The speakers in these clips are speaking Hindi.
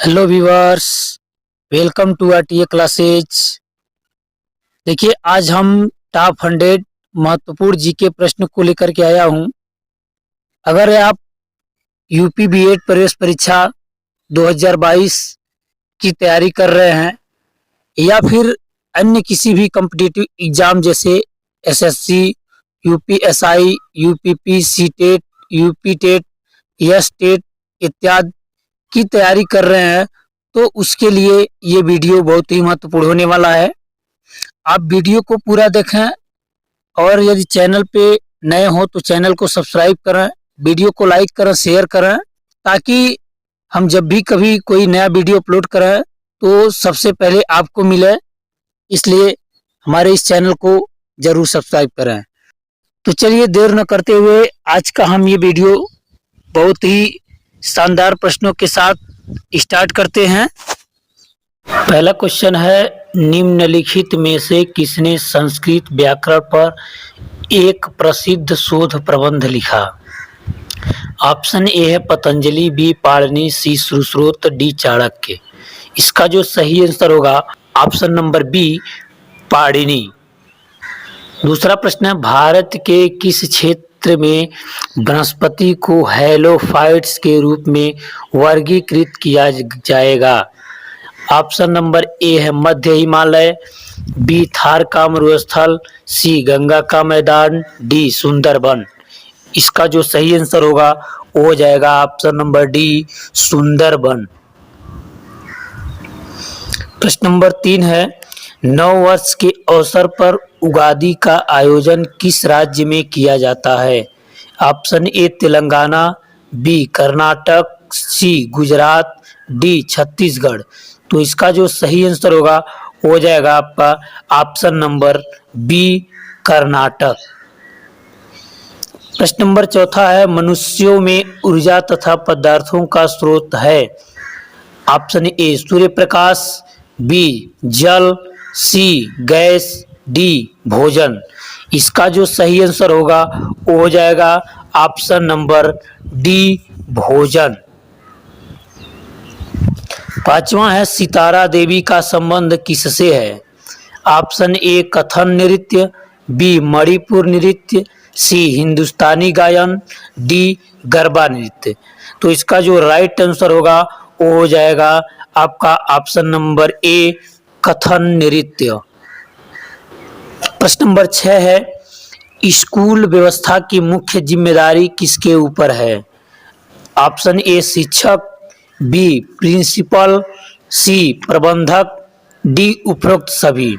Hello viewers, welcome to R T classes. देखिए, आज हम टॉप 100 महत्वपूर्ण जीके प्रश्न को लेकर के आया हूं। अगर आप यूपी बीएड प्रवेश परीक्षा 2022 की तैयारी कर रहे हैं या फिर अन्य किसी भी कॉम्पिटिटिव एग्जाम जैसे SSC, UPSI, UPP, CTET, UP TET, यस टेट इत्यादि की तैयारी कर रहे हैं, तो उसके लिए ये वीडियो बहुत ही महत्वपूर्ण होने वाला है। आप वीडियो को पूरा देखें और यदि चैनल पे नए हो तो चैनल को सब्सक्राइब करें, वीडियो को लाइक करें, शेयर करें, ताकि हम जब भी कभी कोई नया वीडियो अपलोड करें तो सबसे पहले आपको मिले। इसलिए हमारे इस चैनल को जरूर सब्सक्राइब करें। तो चलिए देर न करते हुए आज का हम ये वीडियो बहुत ही शानदार प्रश्नों के साथ स्टार्ट करते हैं। पहला क्वेश्चन है, निम्नलिखित में से किसने संस्कृत व्याकरण पर एक प्रसिद्ध शोध प्रबंध लिखा? ऑप्शन ए है पतंजलि, बी पाणिनि, सी सुश्रुत, डी चाणक्य। इसका जो सही आंसर होगा ऑप्शन नंबर बी पाणिनि। दूसरा प्रश्न है, भारत के किस क्षेत्र में वनस्पति को हैलोफाइट्स के रूप में वर्गीकृत किया जाएगा? ऑप्शन नंबर ए है मध्य हिमालय, बी थार का मरुस्थल, सी गंगा का मैदान, डी सुंदरबन। इसका जो सही आंसर होगा वो हो जाएगा ऑप्शन नंबर डी सुंदरबन। प्रश्न नंबर 3 है, नव वर्ष के अवसर पर उगादि का आयोजन किस राज्य में किया जाता है? Option A Telangana, B Karnataka, C Gujarat, D Chhattisgarh. तो इसका जो सही आंसर होगा वो हो जाएगा आपका ऑप्शन नंबर बी कर्नाटक। प्रश्न नंबर 4 है, मनुष्यों में ऊर्जा तथा पदार्थों का स्रोत है? ऑप्शन ए सूर्य प्रकाश, बी जल, सी गैस, डी भोजन। इसका जो सही आंसर होगा वो हो जाएगा ऑप्शन नंबर डी भोजन। 5वां है, सितारा देवी का संबंध किससे है? ऑप्शन ए कथन नृत्य, बी मणिपुर नृत्य, सी हिंदुस्तानी गायन, डी गरबा नृत्य। तो इसका जो राइट आंसर होगा वो हो जाएगा आपका ऑप्शन नंबर ए कथन नृत्य। प्रश्न नंबर 6 है, स्कूल व्यवस्था की मुख्य जिम्मेदारी किसके ऊपर है? ऑप्शन ए शिक्षक, बी प्रिंसिपल, सी प्रबंधक, डी उपरोक्त सभी।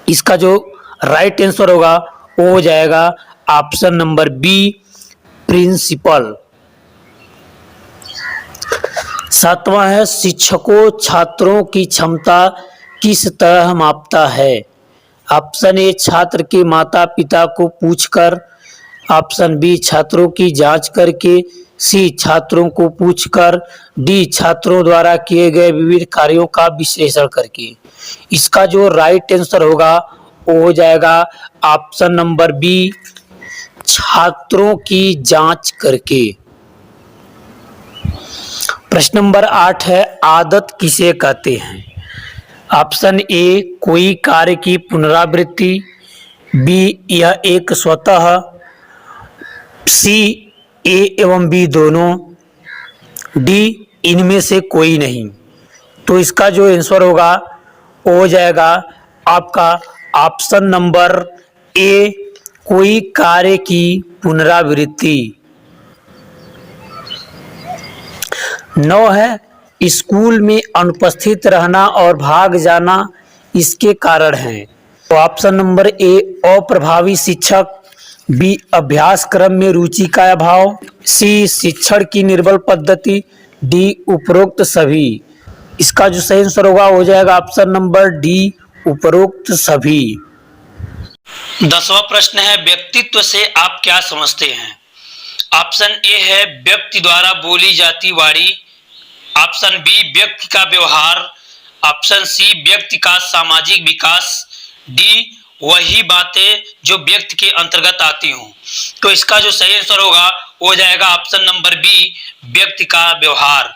इसका जो राइट आंसर होगा वो हो जाएगा ऑप्शन नंबर बी प्रिंसिपल। 7वां है, शिक्षकों छात्रों की क्षमता किस तरह मापता है? ऑप्शन ए छात्र के माता पिता को पूछकर, ऑप्शन बी छात्रों की जांच करके, सी छात्रों को पूछकर, डी छात्रों द्वारा किए गए विविध कार्यों का विश्लेषण करके। इसका जो राइट आंसर होगा वो हो जाएगा ऑप्शन नंबर बी छात्रों की जांच करके। प्रश्न नंबर 8 है, आदत किसे कहते हैं? ऑप्शन ए कोई कार्य की पुनरावृत्ति, बी यह एक स्वतः, सी ए एवं बी दोनों, डी इनमें से कोई नहीं। तो इसका जो आंसर होगा वो हो जाएगा आपका ऑप्शन नंबर ए कोई कार्य की पुनरावृत्ति। 9 है, स्कूल में अनुपस्थित रहना और भाग जाना इसके कारण है। तो ऑप्शन नंबर ए अप्रभावी शिक्षक, बी अभ्यास क्रम में रुचि का अभाव, सी शिक्षण की निर्बल पद्धति, डी उपरोक्त सभी। इसका जो सही आंसर होगा हो जाएगा ऑप्शन नंबर डी उपरोक्त सभी। 10वां प्रश्न है, व्यक्तित्व से आप क्या समझते हैं? ऑप्शन ए है व्यक्ति द्वारा बोली जाती वाणी, ऑप्शन बी व्यक्ति का व्यवहार, ऑप्शन सी व्यक्ति का सामाजिक विकास, डी वही बातें जो व्यक्ति के अंतर्गत आती हों। तो इसका जो सही आंसर होगा वो हो जाएगा ऑप्शन नंबर बी व्यक्ति का व्यवहार।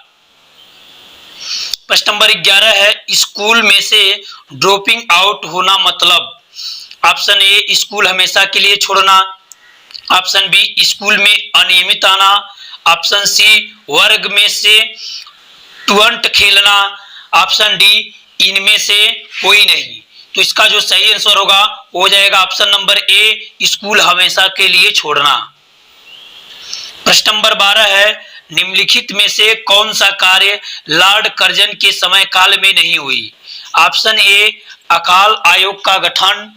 प्रश्न नंबर 11 है स्कूल में से ड्रॉपिंग आउट होना मतलब। ऑप्शन ए स्कूल हमेशा के लिए छोड़ना, ऑप्शन बी स्कूल में अनियमित आना, ऑप्शन सी वर्ग में से टुअंट खेलना, ऑप्शन डी इनमें से कोई नहीं। तो इसका जो सही आंसर होगा वो हो जाएगा ऑप्शन नंबर ए स्कूल हमेशा के लिए छोड़ना। प्रश्न नंबर 12 है निम्नलिखित में से कौन सा कार्य लॉर्ड कर्जन के समय काल में नहीं हुई। ऑप्शन ए अकाल आयोग का गठन,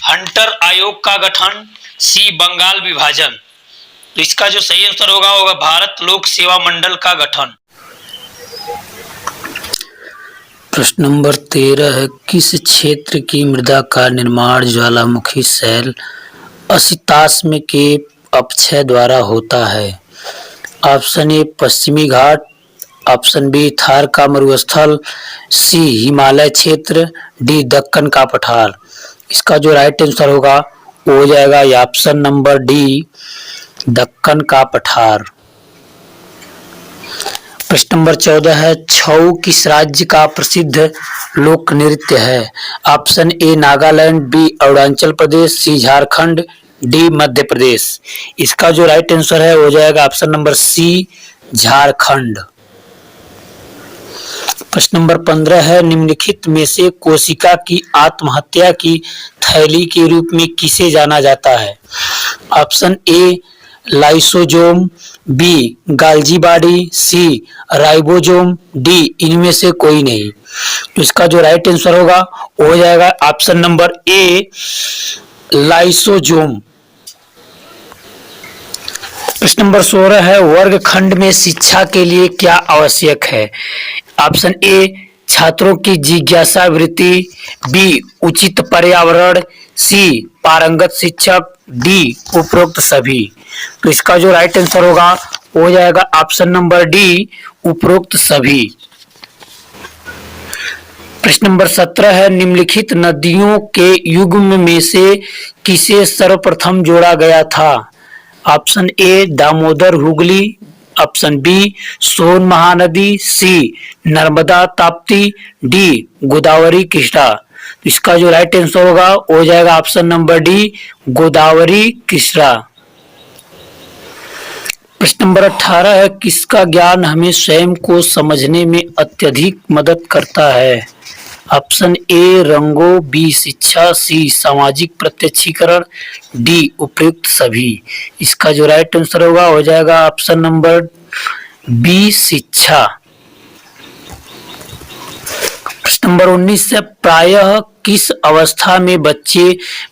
हंटर आयोग का गठन, सी बंगाल विभाजन। तो इसका जो सही आंसर होगा भारत लोक सेवा मंडल का गठन। प्रश्न नंबर 13 है किस क्षेत्र की मृदा का निर्माण ज्वालामुखी शैल असिताश्म के अपक्षय द्वारा होता है। ऑप्शन ए पश्चिमी घाट, ऑप्शन बी थार का मरुस्थल, सी हिमालय क्षेत्र, डी दक्कन का पठार। इसका जो राइट आंसर होगा वो हो जाएगा ऑप्शन नंबर डी दक्कन का पठार। प्रश्न नंबर 14 है छऊ किस राज्य का प्रसिद्ध लोक नृत्य है। Option A Nagaland, B Arunachal Pradesh, C Jharkhand, D Madhya Pradesh. इसका जो राइट आंसर है हो जाएगा ऑप्शन नंबर सी झारखंड। प्रश्न नंबर 15 है निम्नलिखित में से कोशिका की आत्महत्या की थैली के रूप में किसे जाना जाता है। Option A lysosome, B Golgi body, C ribosome, D इनमें से कोई नहीं। तो इसका जो राइट आंसर होगा वो हो जाएगा ऑप्शन नंबर ए लाइसोजोम। प्रश्न नंबर 16 है वर्गखंड में शिक्षा के लिए क्या आवश्यक है। ऑप्शन ए छात्रों की जिज्ञासा वृत्ति, बी उचित पर्यावरण, सी पारंगत शिक्षक, डी उपरोक्त सभी। तो इसका जो राइट आंसर होगा वो हो जाएगा ऑप्शन नंबर डी उपरोक्त सभी। प्रश्न नंबर 17 है निम्नलिखित नदियों के युग्म में से किसे सर्वप्रथम जोड़ा गया था। Option A Damodar Hooghly, option B Son Mahanadi, C Narmada Tapti, D Godavari Krishna. इसका जो राइट आंसर होगा वो हो जाएगा option number D Godavari Krishna. प्रश्न नंबर 18 है किसका ज्ञान हमें स्वयं को समझने में अत्यधिक मदद करता है। ऑप्शन ए रंगों, बी शिक्षा, सी सामाजिक प्रत्यक्षीकरण, डी उपयुक्त सभी। इसका जो राइट आंसर होगा हो जाएगा ऑप्शन नंबर बी शिक्षा। प्रश्न नंबर 19 से प्रायः किस अवस्था में बच्चे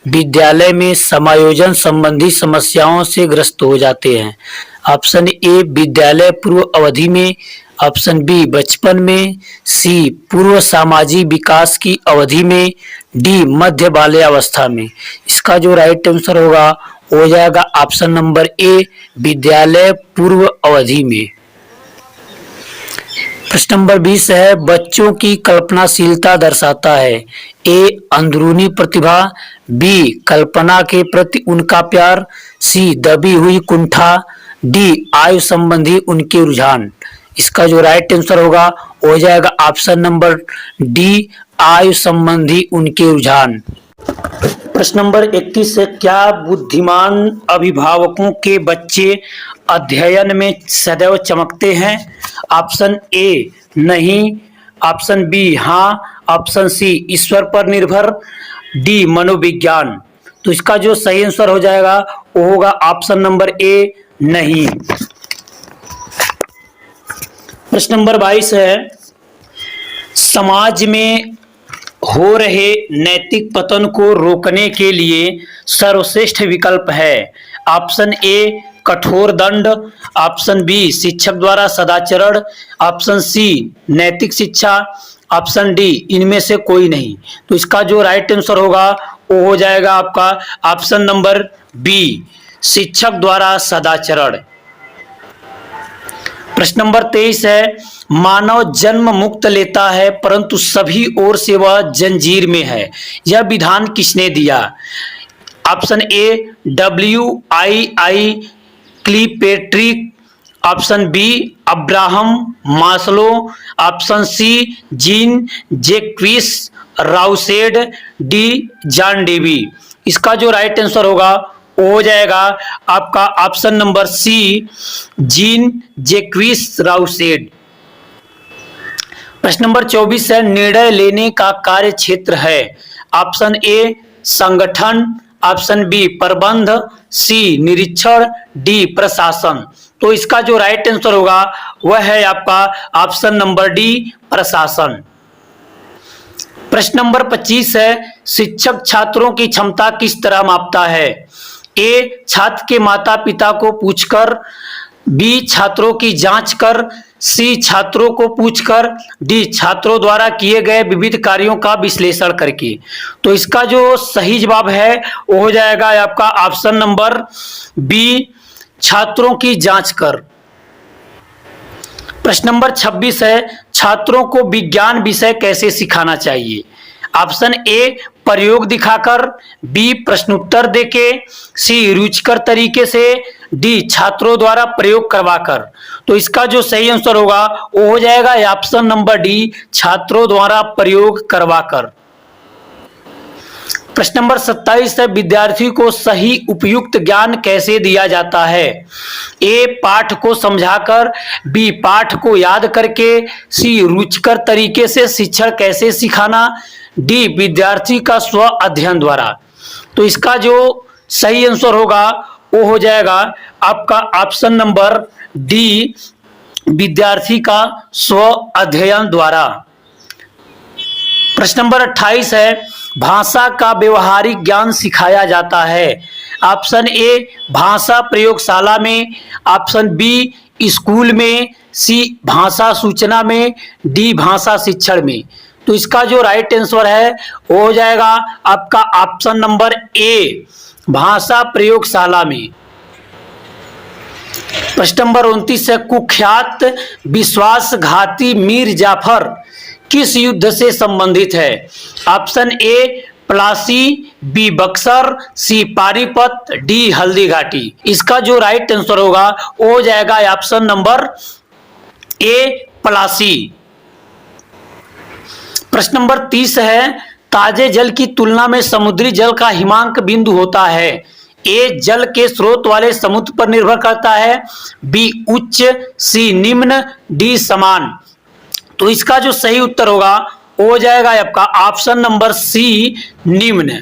विद्यालय में समायोजन संबंधी समस्याओं से ग्रस्त हो जाते हैं। ऑप्शन ए विद्यालय पूर्व अवधि में, ऑप्शन बी बचपन में, सी पूर्व सामाजिक विकास की अवधि में, डी मध्य बाल्यावस्था में। इसका जो राइट आंसर होगा हो जाएगा ऑप्शन नंबर ए विद्यालय पूर्व अवधि में। प्रश्न नंबर 20 है बच्चों की कल्पनाशीलता दर्शाता है। ए अंदरूनी प्रतिभा, बी कल्पना के प्रति उनका प्यार, सी दबी हुई कुंठा, डी आयु संबंधी उनके रुझान। इसका जो राइट आंसर होगा हो जाएगा ऑप्शन नंबर डी आयु संबंधी उनके रुझान। प्रश्न नंबर 21 है क्या बुद्धिमान अभिभावकों के बच्चे अध्ययन में सदैव चमकते हैं। ऑप्शन ए नहीं, ऑप्शन बी हाँ, ऑप्शन सी ईश्वर पर निर्भर, डी मनोविज्ञान। तो इसका जो सही आंसर हो जाएगा वो होगा ऑप्शन नंबर ए नहीं। प्रश्न नंबर 22 है समाज में हो रहे नैतिक पतन को रोकने के लिए सर्वश्रेष्ठ विकल्प है। ऑप्शन ए कठोर दंड, ऑप्शन बी शिक्षक द्वारा सदाचरण, ऑप्शन सी नैतिक शिक्षा, ऑप्शन डी इनमें से कोई नहीं। तो इसका जो राइट आंसर होगा वो हो जाएगा आपका ऑप्शन नंबर बी शिक्षक द्वारा सदाचरण। प्रश्न नंबर 23 है मानव जन्म मुक्त लेता है परंतु सभी ओर से वह जंजीर में है, यह विधान किसने दिया। Option A WII Kilpatrick, option B Abraham Maslow, option C Jean Jacques Rousseau, D John Dewey. इसका जो राइट आंसर होगा वो हो जाएगा आपका option number C Jean Jacques Rousseau. प्रश्न नंबर 24 है, निर्णय लेने का कार्य क्षेत्र है। ऑप्शन ए संगठन, ऑप्शन बी प्रबंध, सी निरीक्षण, डी प्रशासन। तो इसका जो राइट आंसर होगा वह है आपका ऑप्शन नंबर डी प्रशासन। प्रश्न नंबर 25 है, शिक्षक छात्रों की क्षमता किस तरह मापता है। ए छात्र के माता पिता को पूछकर, बी छात्रों की जांच कर, सी छात्रों को पूछकर, डी छात्रों द्वारा किए गए विविध कार्यों का विश्लेषण करके। तो इसका जो सही जवाब है वो हो जाएगा आपका ऑप्शन नंबर बी छात्रों की जांच कर। प्रश्न नंबर 26 है, छात्रों को विज्ञान विषय कैसे सिखाना चाहिए। ऑप्शन ए प्रयोग दिखाकर, बी प्रश्नोत्तर देके, सी रुचिकर तरीके से, डी छात्रों द्वारा प्रयोग करवाकर। तो इसका जो सही आंसर होगा वो हो जाएगा ऑप्शन नंबर डी छात्रों द्वारा प्रयोग करवाकर। प्रश्न नंबर 27 है, विद्यार्थी को सही उपयुक्त ज्ञान कैसे दिया जाता है। ए पाठ को समझाकर, बी पाठ को याद करके, सी रुचिकर तरीके से शिक्षण कैसे सिखाना, डी विद्यार्थी का स्व अध्ययन द्वारा। तो इसका जो सही आंसर होगा वो हो जाएगा आपका ऑप्शन नंबर डी विद्यार्थी का स्व अध्ययन द्वारा। प्रश्न नंबर 28 है, भाषा का व्यवहारिक ज्ञान सिखाया जाता है। ऑप्शन ए भाषा प्रयोगशाला में, ऑप्शन बी स्कूल में, सी भाषा सूचना में, डी भाषा शिक्षण में। तो इसका जो राइट आंसर है वो हो जाएगा आपका ऑप्शन नंबर ए भाषा प्रयोगशाला में। प्रश्न नंबर 29 है, कुख्यात विश्वासघाती मीर जाफर किस युद्ध से संबंधित है। Option A Plassey, B Buxar, C Panipat, D Haldi Ghati. इसका जो राइट आंसर होगा वो हो जाएगा ऑप्शन नंबर ए प्लासी। प्रश्न नंबर 30 है, ताजे जल की तुलना में समुद्री जल का हिमांक बिंदु होता है। ए जल के स्रोत वाले समुद्र पर निर्भर करता है, बी उच्च, सी निम्न, डी समान। तो इसका जो सही उत्तर होगा वो हो जाएगा आपका ऑप्शन नंबर सी निम्न।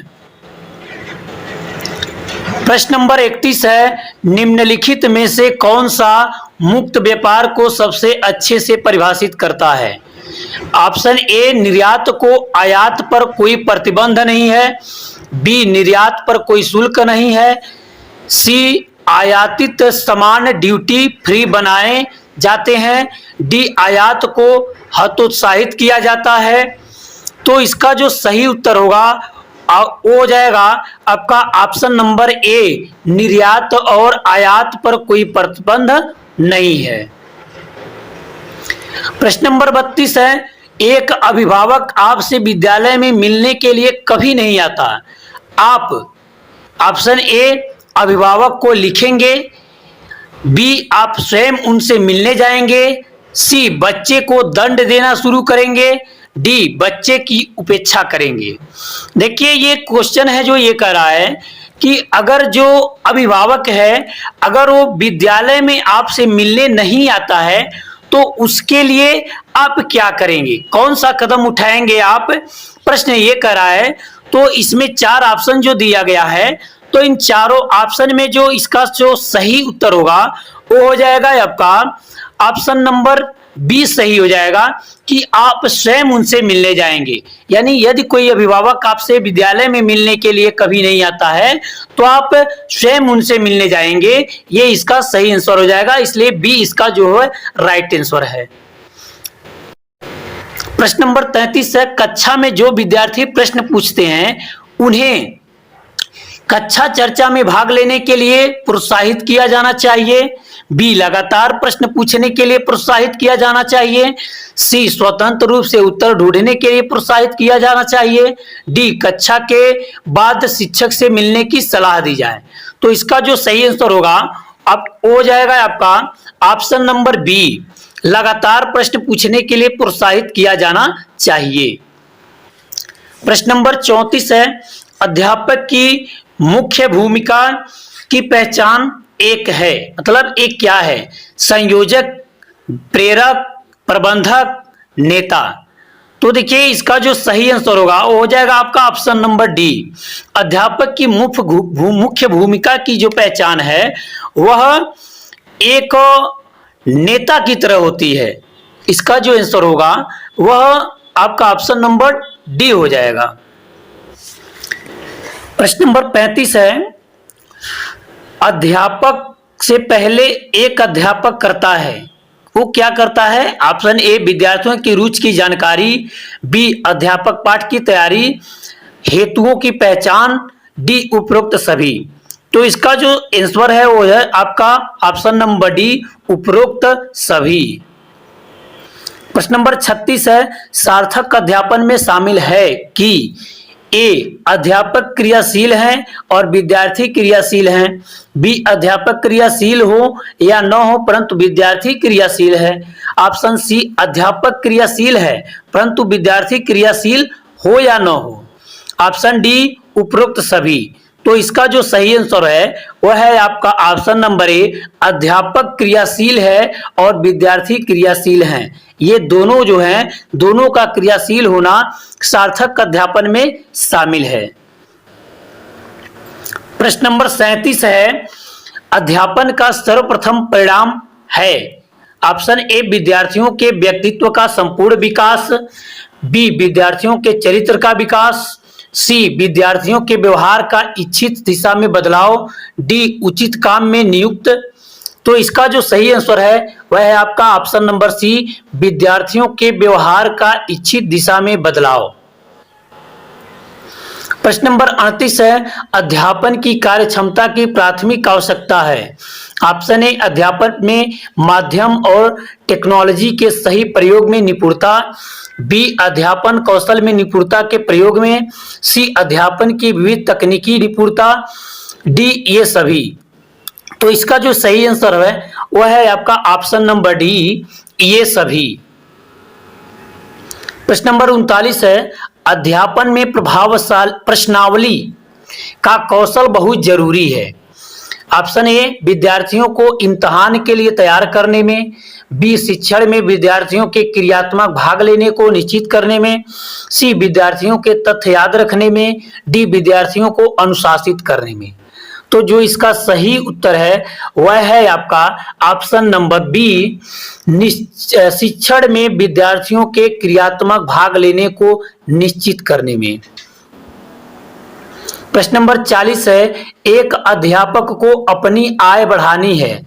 प्रश्न नंबर 31 है, निम्नलिखित में से कौन सा मुक्त व्यापार को सबसे अच्छे से परिभाषित करता है। ऑप्शन ए निर्यात को आयात पर कोई प्रतिबंध नहीं है, बी निर्यात पर कोई शुल्क नहीं है, सी आयातित सामान ड्यूटी फ्री बनाए जाते हैं, डी आयात को हतोत्साहित किया जाता है। तो इसका जो सही उत्तर होगा वो हो जाएगा आपका ऑप्शन नंबर ए निर्यात और आयात पर कोई प्रतिबंध नहीं है। प्रश्न नंबर 32 है, एक अभिभावक आपसे विद्यालय में मिलने के लिए कभी नहीं आता। आप ऑप्शन ए अभिभावक को लिखेंगे, बी आप स्वयं उनसे मिलने जाएंगे, सी बच्चे को दंड देना शुरू करेंगे, डी बच्चे की उपेक्षा करेंगे। देखिए ये क्वेश्चन है जो ये कह रहा है कि अगर जो अभिभावक है अगर वो विद्यालय में आपसे मिलने नहीं आता है तो उसके लिए आप क्या करेंगे, कौन सा कदम उठाएंगे आप, प्रश्न ये कर रहा है। तो इसमें 4 ऑप्शन जो दिया गया है, तो इन चारों ऑप्शन में जो इसका जो सही उत्तर होगा वो हो जाएगा आपका ऑप्शन नंबर बी सही हो जाएगा कि आप स्वयं उनसे मिलने जाएंगे। यानी यदि कोई अभिभावक आपसे विद्यालय में मिलने के लिए कभी नहीं आता है तो आप स्वयं उनसे मिलने जाएंगे, ये इसका सही आंसर हो जाएगा। इसलिए बी इसका जो है राइट आंसर है। प्रश्न नंबर 33 है, कक्षा में जो विद्यार्थी प्रश्न पूछते हैं उन्हें कक्षा चर्चा में भाग लेने के लिए प्रोत्साहित किया जाना चाहिए, बी लगातार प्रश्न पूछने के लिए प्रोत्साहित किया जाना चाहिए, सी स्वतंत्र रूप से उत्तर ढूंढने के लिए प्रोत्साहित किया जाना चाहिए, डी कक्षा के बाद शिक्षक से मिलने की सलाह दी जाए। तो इसका जो सही आंसर होगा अब हो जाएगा आपका ऑप्शन नंबर बी लगातार प्रश्न पूछने के लिए प्रोत्साहित किया जाना चाहिए। प्रश्न नंबर 34 है, अध्यापक की मुख्य भूमिका की पहचान एक है, मतलब एक क्या है? संयोजक, प्रेरक, प्रबंधक, नेता। तो देखिए इसका जो सही आंसर होगा वो हो जाएगा आपका ऑप्शन नंबर डी। अध्यापक की मुख्य भूमिका की जो पहचान है वह एक नेता की तरह होती है। इसका जो आंसर होगा वह आपका ऑप्शन नंबर डी हो जाएगा। प्रश्न नंबर 35 है, अध्यापक से पहले एक अध्यापक करता है, वो क्या करता है? ऑप्शन ए विद्यार्थियों की रुचि की जानकारी, बी अध्यापक पाठ की तैयारी, हेतुओं की पहचान, डी उपरोक्त सभी। तो इसका जो आंसर है वो है आपका ऑप्शन नंबर डी, उपरोक्त सभी। प्रश्न नंबर 36 है, सार्थक अध्यापन में शामिल है कि ए अध्यापक क्रियाशील हैं और विद्यार्थी क्रियाशील हैं, बी अध्यापक क्रियाशील हो या न हो परंतु विद्यार्थी क्रियाशील है, ऑप्शन सी अध्यापक क्रियाशील है परंतु विद्यार्थी क्रियाशील हो या न हो, ऑप्शन डी उपरोक्त सभी। तो इसका जो सही आंसर है वह है आपका ऑप्शन नंबर ए, अध्यापक क्रियाशील है और विद्यार्थी क्रियाशील हैं। ये दोनों जो हैं, दोनों का क्रियाशील होना सार्थक अध्यापन में शामिल है। प्रश्न नंबर 37 है, अध्यापन का सर्वप्रथम परिणाम है, ऑप्शन ए विद्यार्थियों के व्यक्तित्व का संपूर्ण विकास, बी विद्यार्थियों के चरित्र का विकास, सी विद्यार्थियों के व्यवहार का इच्छित दिशा में बदलाव, डी उचित काम में नियुक्त। तो इसका जो सही आंसर है वह है आपका ऑप्शन नंबर सी, विद्यार्थियों के व्यवहार का इच्छित दिशा में बदलाव। प्रश्न नंबर 38 है, अध्यापन की कार्य क्षमता की प्राथमिक आवश्यकता है, ऑप्शन ए अध्यापन में माध्यम और टेक्नोलॉजी के सही प्रयोग में निपुणता, बी अध्यापन कौशल में निपुणता के प्रयोग में, सी अध्यापन की विविध तकनीकी निपुणता, डी ये सभी। तो इसका जो सही आंसर है वह है आपका ऑप्शन नंबर डी, ये सभी। प्रश्न नंबर 39 है, अध्यापन में प्रभावशाली प्रश्नावली का कौशल बहुत जरूरी है, ऑप्शन ए विद्यार्थियों को इम्तहान के लिए तैयार करने में, बी शिक्षण में विद्यार्थियों के क्रियात्मक भाग लेने को निश्चित करने में, सी विद्यार्थियों के तथ्य याद रखने में, डी विद्यार्थियों को अनुशासित करने में। तो जो इसका सही उत्तर है वह है आपका ऑप्शन नंबर बी, शिक्षण में विद्यार्थियों के क्रियात्मक भाग लेने को निश्चित करने में। प्रश्न नंबर 40 है, एक अध्यापक को अपनी आय बढ़ानी है,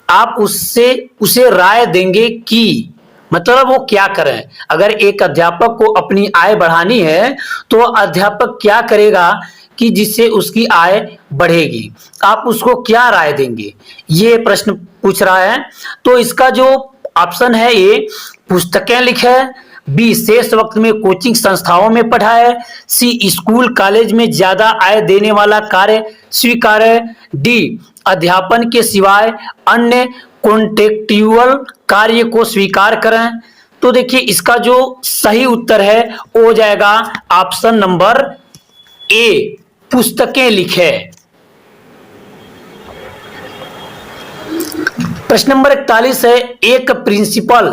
आप उसे राय देंगे कि, मतलब वो क्या करें? अगर एक अध्यापक को अपनी आय बढ़ानी है तो अध्यापक क्या करेगा कि जिससे उसकी आय बढ़ेगी, आप उसको क्या राय देंगे? ये प्रश्न पूछ रहा है। तो इसका जो ऑप्शन है ए पुस्तकें लिखे, बी शेष वक्त में कोचिंग संस्थाओं में पढ़ाए, सी स्कूल कॉलेज में ज्यादा आय देने वाला कार्य स्वीकारे, डी अध्यापन के सिवाय अन्य कॉन्ट्रेक्चुअल कार्य को स्वीकार करें। तो देखिए इसका जो सही उत्तर है वो हो जाएगा ऑप्शन नंबर ए, पुस्तकें लिखे। प्रश्न नंबर 41 है, एक प्रिंसिपल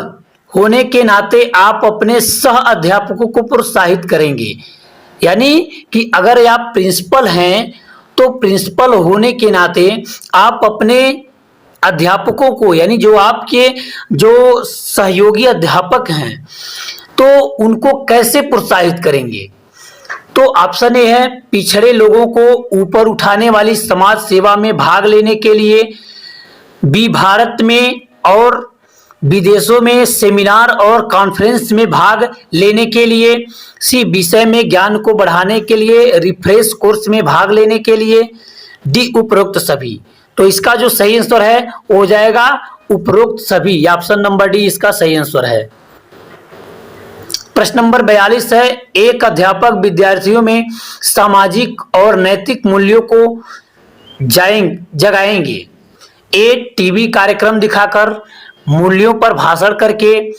होने के नाते आप अपने सह अध्यापकों को प्रोत्साहित करेंगे, यानी कि अगर आप प्रिंसिपल हैं तो प्रिंसिपल होने के नाते आप अपने अध्यापकों को, यानी जो आपके जो सहयोगी अध्यापक हैं तो उनको कैसे प्रोत्साहित करेंगे? तो ऑप्शन ए है पिछड़े लोगों को ऊपर उठाने वाली समाज सेवा में भाग लेने के लिए, बी भारत में और विदेशों में सेमिनार और कॉन्फ्रेंस में भाग लेने के लिए, सी विषय में ज्ञान को बढ़ाने के लिए रिफ्रेश कोर्स में भाग लेने के लिए, डी उपरोक्त सभी। तो इसका जो सही आंसर है वो हो जाएगा उपरोक्त सभी, ऑप्शन नंबर डी इसका सही आंसर है। प्रश्न नंबर 42 है, एक अध्यापक विद्यार्थियों में सामाजिक और नैतिक मूल्यों को जगाएंगे, ए टीवी कार्यक्रम दिखाकर, मूल्यों पर भाषण करके,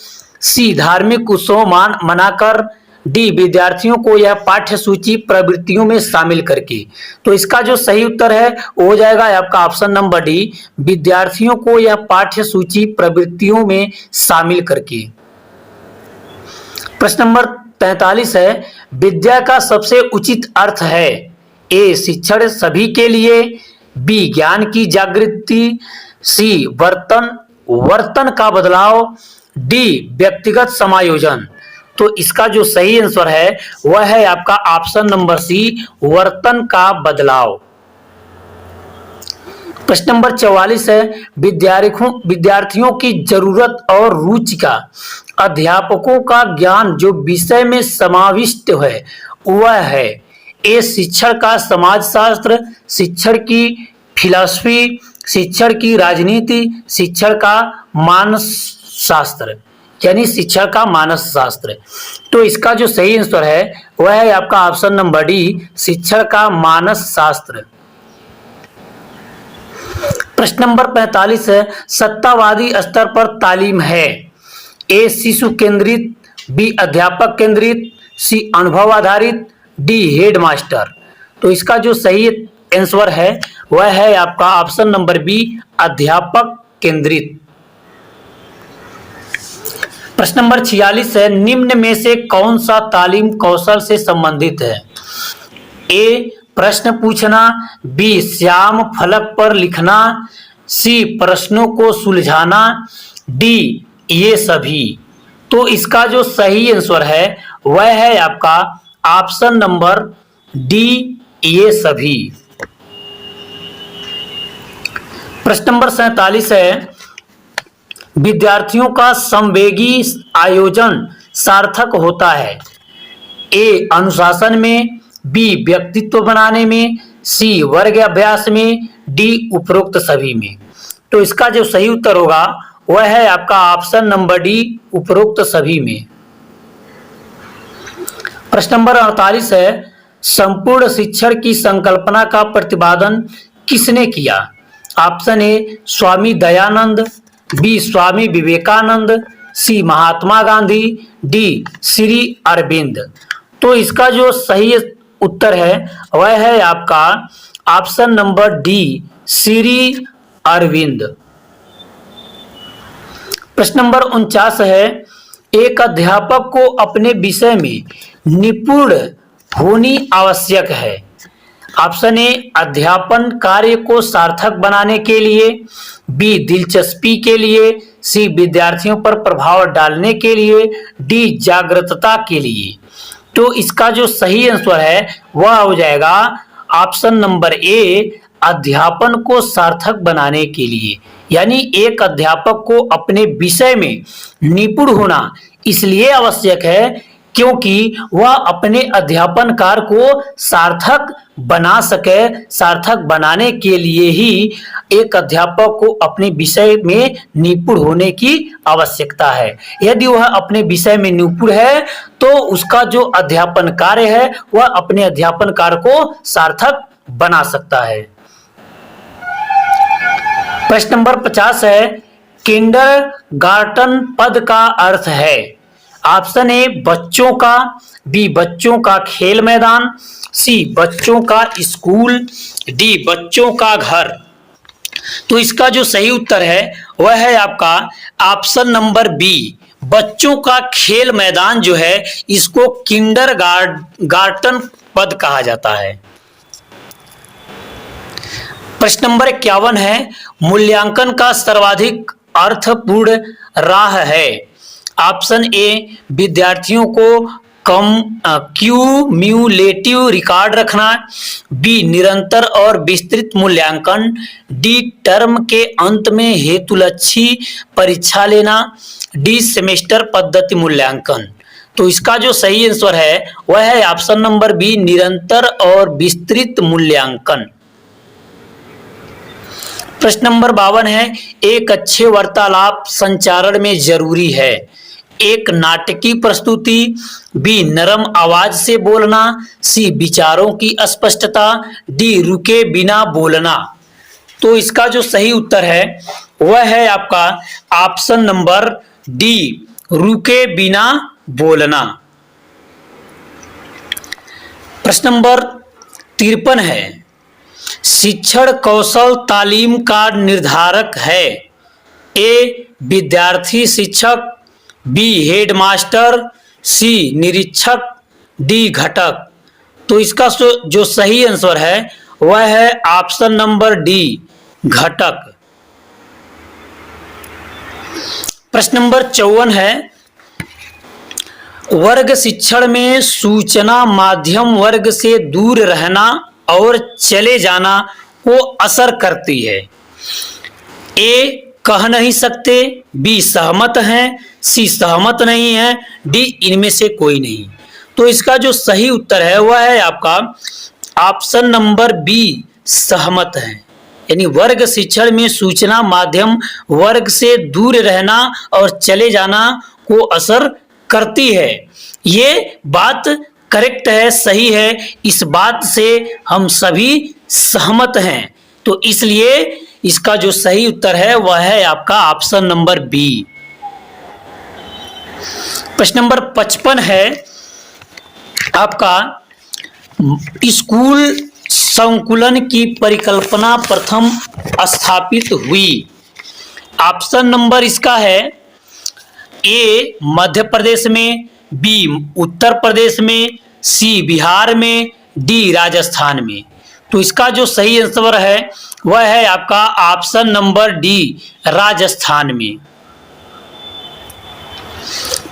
सी धार्मिक उत्सव मनाकर, डी विद्यार्थियों को यह पाठ्य सूची प्रवृत्तियों में शामिल करके। तो इसका जो सही उत्तर है वो हो जाएगा आपका ऑप्शन नंबर डी, विद्यार्थियों को यह पाठ्य सूची प्रवृत्तियों में शामिल करके। प्रश्न नंबर 43 है, विद्या का सबसे उचित अर्थ है, ए शिक्षण सभी के लिए, बी ज्ञान की जागृति, सी वर्तन का बदलाव, डी व्यक्तिगत समायोजन। तो इसका जो सही आंसर है वह है आपका ऑप्शन नंबर सी, वर्तन का बदलाव। प्रश्न नंबर 44 है, विद्यार्थियों की जरूरत और रुचि का अध्यापकों का ज्ञान जो विषय में समाविष्ट है वह है, ए शिक्षण का समाजशास्त्र, शिक्षण की फिलॉसफी, शिक्षण की राजनीति, शिक्षण का मानसशास्त्र, यानी शिक्षण का मानसशास्त्र। तो इसका जो सही आंसर है वह है आपका ऑप्शन नंबर डी, शिक्षण का मानसशास्त्र। प्रश्न नंबर 45 है, सत्तावादी स्तर पर तालीम है, ए शिशु केंद्रित, बी अध्यापक केंद्रित, सी अनुभव आधारित, डी हेडमास्टर। तो इसका जो सही आंसर है वह है आपका ऑप्शन नंबर बी, अध्यापक केंद्रित। प्रश्न नंबर 46 है, निम्न में से कौन सा तालीम कौशल से संबंधित है, ए प्रश्न पूछना, बी श्याम फलक पर लिखना, सी प्रश्नों को सुलझाना, डी ये सभी। तो इसका जो सही आंसर है वह है आपका ऑप्शन नंबर डी, ये सभी। प्रश्न नंबर 47 है, विद्यार्थियों का समवेगी आयोजन सार्थक होता है, ए अनुशासन में, बी व्यक्तित्व बनाने में, सी वर्ग अभ्यास में, डी उपरोक्त सभी में। तो इसका जो सही उत्तर होगा वह है आपका ऑप्शन नंबर डी, उपरोक्त सभी में। प्रश्न नंबर 48 है, संपूर्ण शिक्षण की संकल्पना का प्रतिपादन किसने किया, option A Swami Dayanand, B Swami Vivekanand, C Mahatma Gandhi, D Shri Aurobindo. तो इसका जो सही उत्तर है वह है आपका option number D, Shri Aurobindo. प्रश्न नंबर 49 है, एक अध्यापक को अपने विषय में निपुण होनी आवश्यक है, ऑप्शन ए अध्यापन कार्य को सार्थक बनाने के लिए, बी दिलचस्पी के लिए, सी विद्यार्थियों पर प्रभाव डालने के लिए, डी जागरूकता के लिए। तो इसका जो सही आंसर है वह हो जाएगा ऑप्शन नंबर ए, अध्यापन को सार्थक बनाने के लिए। यानी एक अध्यापक को अपने विषय में निपुण होना इसलिए आवश्यक है क्योंकि वह अपने अध्यापन कार्य को सार्थक बना सके। सार्थक बनाने के लिए ही एक अध्यापक को अपने विषय में निपुण होने की आवश्यकता है। यदि वह अपने विषय में निपुण है तो उसका जो अध्यापन कार्य है वह अपने अध्यापन कार्य को सार्थक बना सकता है। प्रश्न नंबर 50 है, किंडरगार्टन पद का अर्थ है, ऑप्शन ए बच्चों का, बी बच्चों का खेल मैदान, सी बच्चों का स्कूल, डी बच्चों का घर। तो इसका जो सही उत्तर है वह है आपका ऑप्शन नंबर बी, बच्चों का खेल मैदान जो है इसको किंडरगार्टन पद कहा जाता है। प्रश्न नंबर 51 है, मूल्यांकन का सर्वाधिक अर्थपूर्ण राह है, ऑप्शन ए विद्यार्थियों को क्यूम्यूलेटिव रिकॉर्ड रखना, बी निरंतर और विस्तृत मूल्यांकन, डी टर्म के अंत में हेतुलक्षी परीक्षा लेना, डी सेमेस्टर पद्धति मूल्यांकन। तो इसका जो सही आंसर है वह है ऑप्शन नंबर बी, निरंतर और विस्तृत मूल्यांकन। प्रश्न नंबर 52 है, एक अच्छे वार्तालाप संचारण में जरूरी है, एक नाटकीय प्रस्तुति, बी नरम आवाज से बोलना, सी विचारों की स्पष्टता, डी रुके बिना बोलना। तो इसका जो सही उत्तर है वह है आपका ऑप्शन नंबर डी, रुके बिना बोलना। प्रश्न नंबर 53 है, शिक्षण कौशल तालीम का निर्धारक है। ए विद्यार्थी शिक्षक, बी हेडमास्टर, सी निरीक्षक, डी घटक। तो इसका जो सही आंसर है वह है ऑप्शन नंबर डी, घटक। प्रश्न नंबर 54 है, वर्ग शिक्षण में सूचना माध्यम वर्ग से दूर रहना और चले जाना को असर करती है। ए कह नहीं सकते, बी सहमत हैं, सी सहमत नहीं है, डी इनमें से कोई नहीं। तो इसका जो सही उत्तर है वह है आपका ऑप्शन नंबर बी, सहमत है। यानी वर्ग शिक्षण में सूचना माध्यम वर्ग से दूर रहना और चले जाना को असर करती है। ये बात करेक्ट है, सही है, इस बात से हम सभी सहमत हैं। तो इसलिए इसका जो सही उत्तर है वह है आपका ऑप्शन नंबर बी। प्रश्न नंबर 55 है आपका, स्कूल संकुलन की परिकल्पना प्रथम स्थापित हुई। ऑप्शन नंबर इसका है ए मध्य प्रदेश में, बी उत्तर प्रदेश में, सी बिहार में, डी राजस्थान में। तो इसका जो सही आंसर है वह है आपका ऑप्शन नंबर डी, राजस्थान में।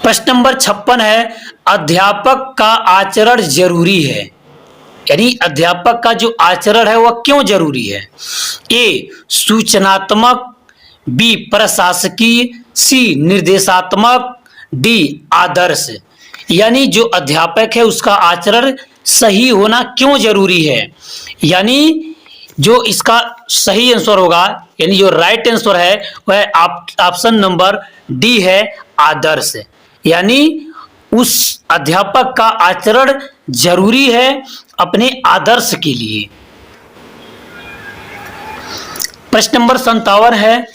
प्रश्न नंबर 56 है, अध्यापक का आचरण जरूरी है। यानी अध्यापक का जो आचरण है वह क्यों जरूरी है। ए सूचनात्मक, बी प्रशासकीय, सी निर्देशात्मक, डी आदर्श। यानी जो अध्यापक है उसका आचरण सही होना क्यों जरूरी है। यानी जो इसका सही आंसर होगा, यानी जो राइट आंसर है वह ऑप्शन नंबर डी है, आदर्श। यानी उस अध्यापक का आचरण जरूरी है अपने आदर्श के लिए। प्रश्न नंबर 57 है,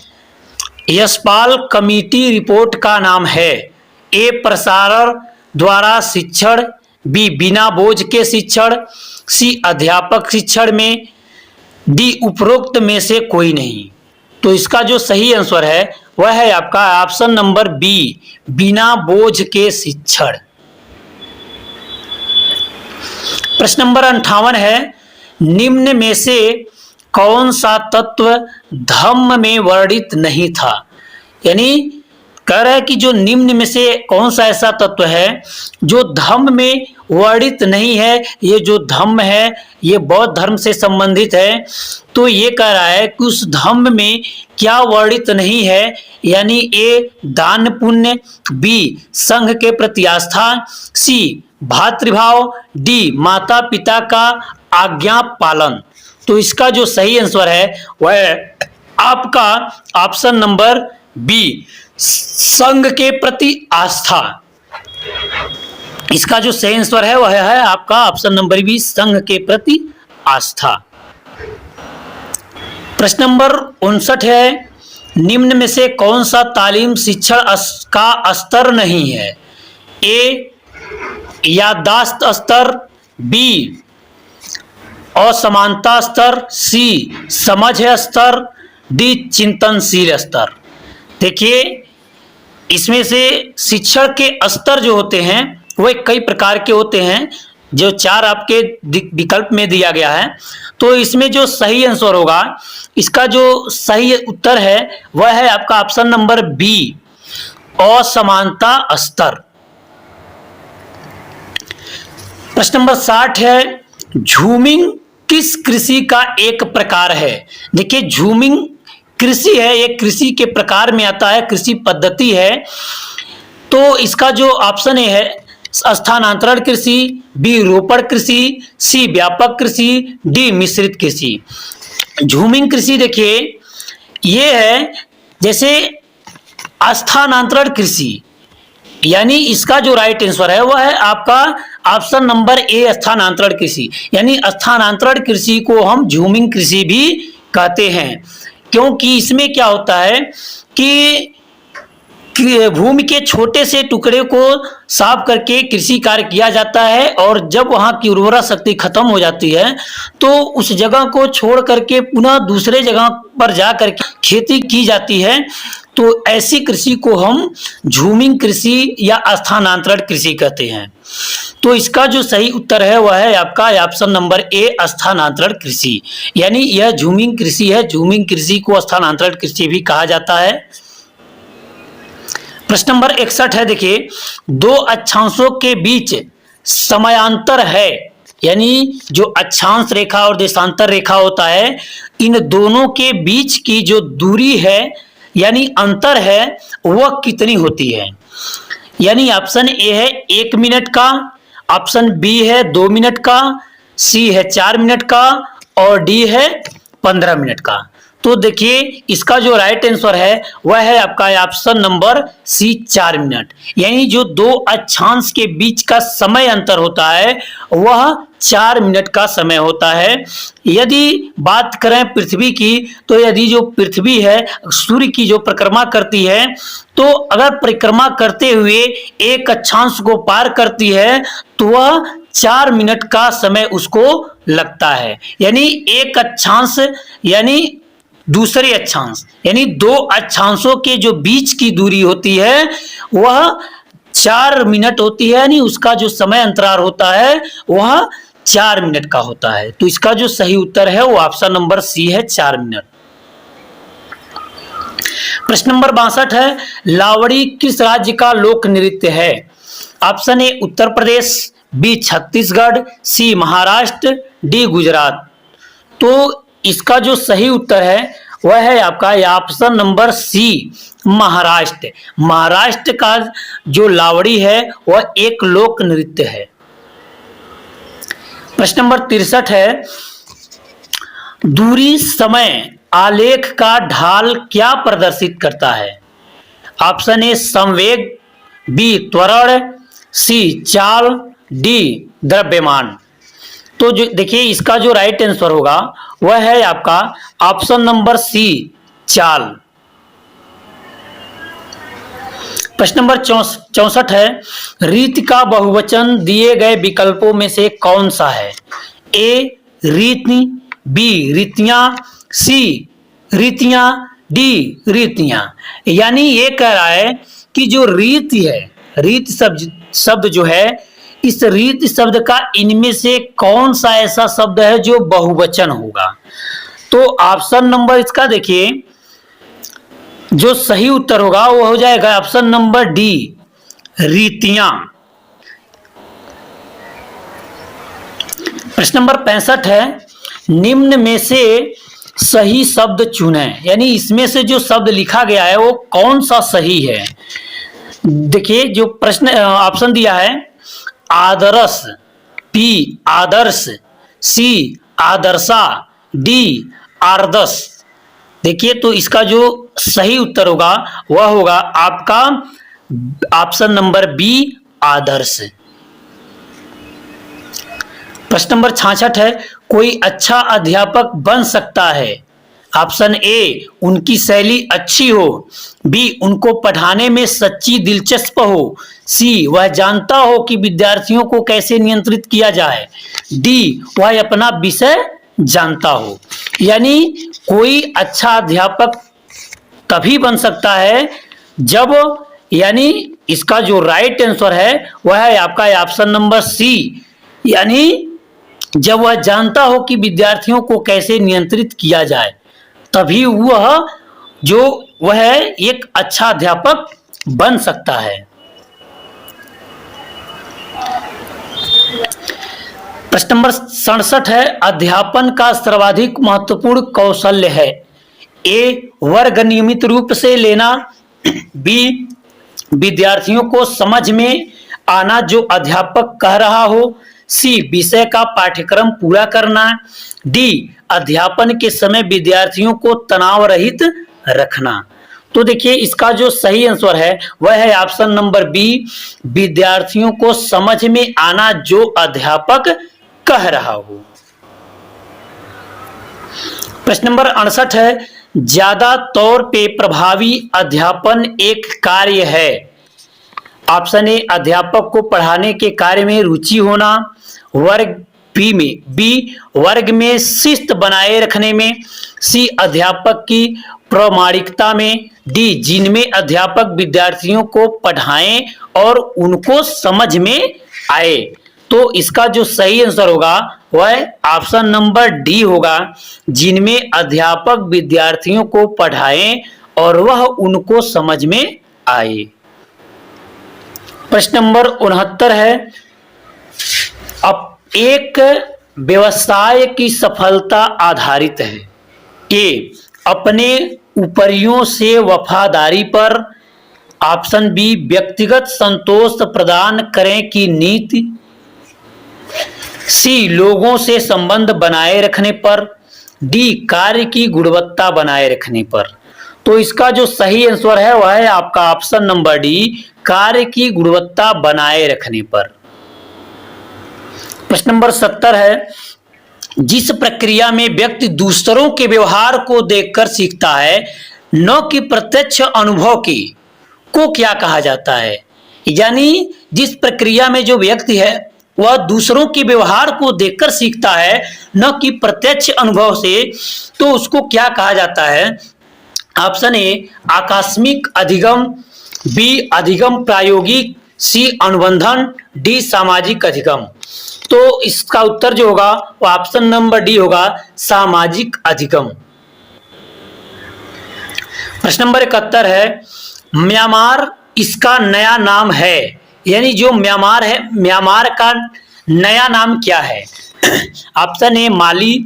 यशपाल कमेटी रिपोर्ट का नाम है। ए प्रसारण द्वारा शिक्षण, बी बिना बोझ के शिक्षण, सी अध्यापक शिक्षण में, डी उपरोक्त में से कोई नहीं। तो इसका जो सही आंसर है वह है आपका ऑप्शन नंबर बी, बिना बोझ के शिक्षण। प्रश्न नंबर 58 है, निम्न में से कौन सा तत्व धम्म में वर्णित नहीं था। यानी कह रहा है कि जो निम्न में से कौन सा ऐसा तत्व है जो धम्म में वर्णित नहीं है। ये जो धम्म है ये बौद्ध धर्म से संबंधित है। तो ये कह रहा है कि उस धम्म में क्या वर्णित नहीं है। यानी ए दान पुण्य, बी संघ के प्रति आस्था, सी भातृभाव, डी माता पिता का आज्ञा पालन। तो इसका जो सही आंसर है वह आपका ऑप्शन नंबर बी, संघ के प्रति आस्था। इसका जो सही आंसर है वह है आपका ऑप्शन नंबर बी, संघ के प्रति आस्था। प्रश्न नंबर 59 है, निम्न में से कौन सा तालीम शिक्षण का स्तर नहीं है। ए याददाश्त स्तर, बी असमानता स्तर, सी समझ स्तर, डी चिंतनशील स्तर। देखिए इसमें से शिक्षण के स्तर जो होते हैं वह कई प्रकार के होते हैं, जो 4 आपके विकल्प में दिया गया है। तो इसमें जो सही आंसर होगा, इसका जो सही उत्तर है वह है आपका ऑप्शन नंबर बी, असमानता स्तर। प्रश्न नंबर 60 है, झूमिंग किस कृषि का एक प्रकार है। देखिए झूमिंग कृषि है, एक कृषि के प्रकार में आता है, कृषि पद्धति है। तो इसका जो ऑप्शन ए है स्थानांतरण कृषि, बी रोपण कृषि, सी व्यापक कृषि, डी मिश्रित कृषि। झूमिंग कृषि देखिए ये है जैसे स्थानांतरण कृषि, यानी इसका जो राइट आंसर है वह है आपका ऑप्शन नंबर ए, स्थानांतरण कृषि। यानी स्थानांतरण कृषि को हम झूमिंग कृषि भी कहते हैं, क्योंकि इसमें क्या होता है कि भूमि के छोटे से टुकड़े को साफ करके कृषि कार्य किया जाता है, और जब वहां की उर्वरा शक्ति खत्म हो जाती है तो उस जगह को छोड़ करके पुनः दूसरे जगह पर जा करके खेती की जाती है। तो ऐसी कृषि को हम झूमिंग कृषि या स्थानांतरण कृषि कहते हैं। तो इसका जो सही उत्तर है वह है आपका ऑप्शन नंबर ए, स्थानांतरण कृषि। यानी यह झूमिंग कृषि है। झूमिंग कृषि को स्थानांतरण कृषि भी कहा जाता है। प्रश्न नंबर 61 है, देखिए, दो अक्षांशों के बीच समांतर है, यानी जो अक्षांश रेखा और देशांतर रेखा होता है, इन दोनों के बीच की जो दूरी है यानी अंतर है वह कितनी होती है। यानी ऑप्शन ए है 1 मिनट का, ऑप्शन बी है 2 मिनट का, सी है 4 मिनट का और डी है 15 मिनट का। तो देखिए इसका जो राइट आंसर है वह है आपका ऑप्शन नंबर सी, 4 मिनट। यानी जो दो अक्षांश के बीच का समय अंतर होता है वह 4 मिनट का समय होता है। यदि बात करें पृथ्वी की, तो यदि जो पृथ्वी है सूर्य की जो परिक्रमा करती है, तो अगर परिक्रमा करते हुए एक अक्षांश को पार करती है तो वह 4 मिनट का समय उसको लगता है। यानी एक अक्षांश यानी दूसरे अक्षांश, यानी दो अक्षांशों के जो बीच की दूरी होती है वह 4 मिनट होती है। यानी उसका जो समय अंतराल होता है वह 4 मिनट का होता है। तो इसका जो सही उत्तर है वो ऑप्शन नंबर सी है, 4 मिनट। प्रश्न नंबर 62 है, लावड़ी किस राज्य का लोक नृत्य है। Option A Uttar Pradesh, B Chhattisgarh, C Maharashtra, D Gujarat. तो इसका जो सही उत्तर है वह है आपका option number C, Maharashtra. Maharashtra का जो लावड़ी है वह एक लोक नृत्य है। प्रश्न नंबर 63 है, दूरी समय आलेख का ढाल क्या प्रदर्शित करता है। ऑप्शन ए संवेग, बी त्वरण, सी चाल, डी द्रव्यमान। तो जो देखिए इसका जो राइट आंसर होगा वह है आपका ऑप्शन नंबर सी, चाल। प्रश्न नंबर 64 है, रीति का बहुवचन दिए गए विकल्पों में से कौन सा है। ए रीति, बी रीतियां, सी रीतियां, डी रीतियां। यानी ये कह रहा है कि जो रीति है, रीति शब्द जो है, इस रीति शब्द का इनमें से कौन सा ऐसा शब्द है जो बहुवचन होगा। तो ऑप्शन नंबर इसका देखिए जो सही उत्तर होगा वो हो जाएगा ऑप्शन नंबर डी, रीतियां। प्रश्न नंबर 65 है, निम्न में से सही शब्द चुने। यानी इसमें से जो शब्द लिखा गया है वो कौन सा सही है। देखिए जो प्रश्न ऑप्शन दिया है, आदर्श, बी आदर्श, सी आदर्शा, डी आदर्श। देखिए तो इसका जो सही उत्तर होगा वह होगा आपका ऑप्शन नंबर बी, आदर्श। प्रश्न नंबर 66 है, कोई अच्छा अध्यापक बन सकता है। ऑप्शन ए उनकी शैली अच्छी हो, बी उनको पढ़ाने में सच्ची दिलचस्प हो, सी वह जानता हो कि विद्यार्थियों को कैसे नियंत्रित किया जाए, डी वह अपना विषय जानता हो। यानी कोई अच्छा अध्यापक तभी बन सकता है जब, यानी इसका जो राइट आंसर है वह है आपका ऑप्शन नंबर सी, यानी जब वह जानता हो कि विद्यार्थियों को कैसे नियंत्रित किया जाए, तभी वह एक अच्छा अध्यापक बन सकता है। प्रश्न नंबर 67 है, अध्यापन का सर्वाधिक महत्वपूर्ण कौशल्य है। ए वर्ग नियमित रूप से लेना, बी विद्यार्थियों को समझ में आना जो अध्यापक कह रहा हो, सी विषय का पाठ्यक्रम पूरा करना, डी अध्यापन के समय विद्यार्थियों को तनाव रहित रखना। तो देखिए इसका जो सही आंसर है वह है ऑप्शन नंबर बी, विद्यार्थियों को समझ में आना जो अध्यापक कह रहा हो। प्रश्न नंबर 68 है, ज्यादा तौर पे प्रभावी अध्यापन एक कार्य है? ऑप्शन ए अध्यापक को पढ़ाने के कार्य में रुचि होना, वर्ग बी वर्ग में शिस्त बनाए रखने में, सी अध्यापक की प्रामाणिकता में, डी जिनमें अध्यापक विद्यार्थियों को पढ़ाएं और उनको समझ में आए। तो इसका जो सही आंसर होगा वह ऑप्शन नंबर डी होगा, जिनमें अध्यापक विद्यार्थियों को पढ़ाएं और वह उनको समझ में आए। प्रश्न नंबर 69 है, अब एक व्यवसाय की सफलता आधारित है ए अपने उपरियों से वफादारी पर, ऑप्शन बी व्यक्तिगत संतोष प्रदान करें की नीति, सी लोगों से संबंध बनाए रखने पर, डी कार्य की गुणवत्ता बनाए रखने पर। तो इसका जो सही आंसर है वह है आपका ऑप्शन नंबर डी, कार्य की गुणवत्ता बनाए रखने पर। प्रश्न नंबर 70 है, जिस प्रक्रिया में व्यक्ति दूसरों के व्यवहार को देखकर सीखता है न कि प्रत्यक्ष अनुभव की, को क्या कहा जाता है? यानी जिस प्रक्रिया में जो व्यक्ति है वह दूसरों के व्यवहार को देखकर सीखता है न कि प्रत्यक्ष अनुभव से, तो उसको क्या कहा जाता है? ऑप्शन ए आकस्मिक अधिगम, बी अधिगम प्रायोगिक, सी अनुबंधन, डी सामाजिक अधिगम। तो इसका उत्तर जो होगा वो ऑप्शन नंबर डी होगा, सामाजिक अधिगम। प्रश्न नंबर 71 है, म्यांमार इसका नया नाम है, यानी जो म्यांमार है म्यांमार का नया नाम क्या है? Option A Mali,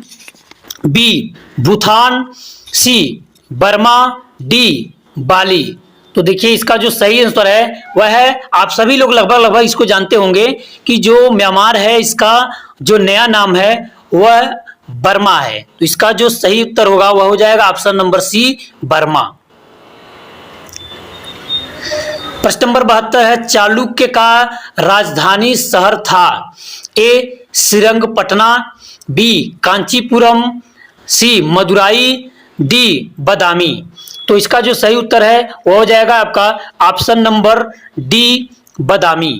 B Bhutan, C Burma, D Bali. तो देखिए इसका जो सही आंसर है वह है, आप सभी लोग लगभग इसको जानते होंगे कि जो म्यांमार है इसका जो नया नाम है वह बर्मा है। तो इसका जो सही उत्तर होगा वह हो जाएगा ऑप्शन नंबर सी, बर्मा। प्रश्न नंबर 72 है, चालुक्य का राजधानी शहर था? ए श्रीरंगपटना, बी कांचीपुरम, सी मदुराई, डी बदामी। तो इसका जो सही उत्तर है वो हो जाएगा आपका ऑप्शन नंबर डी, बदामी।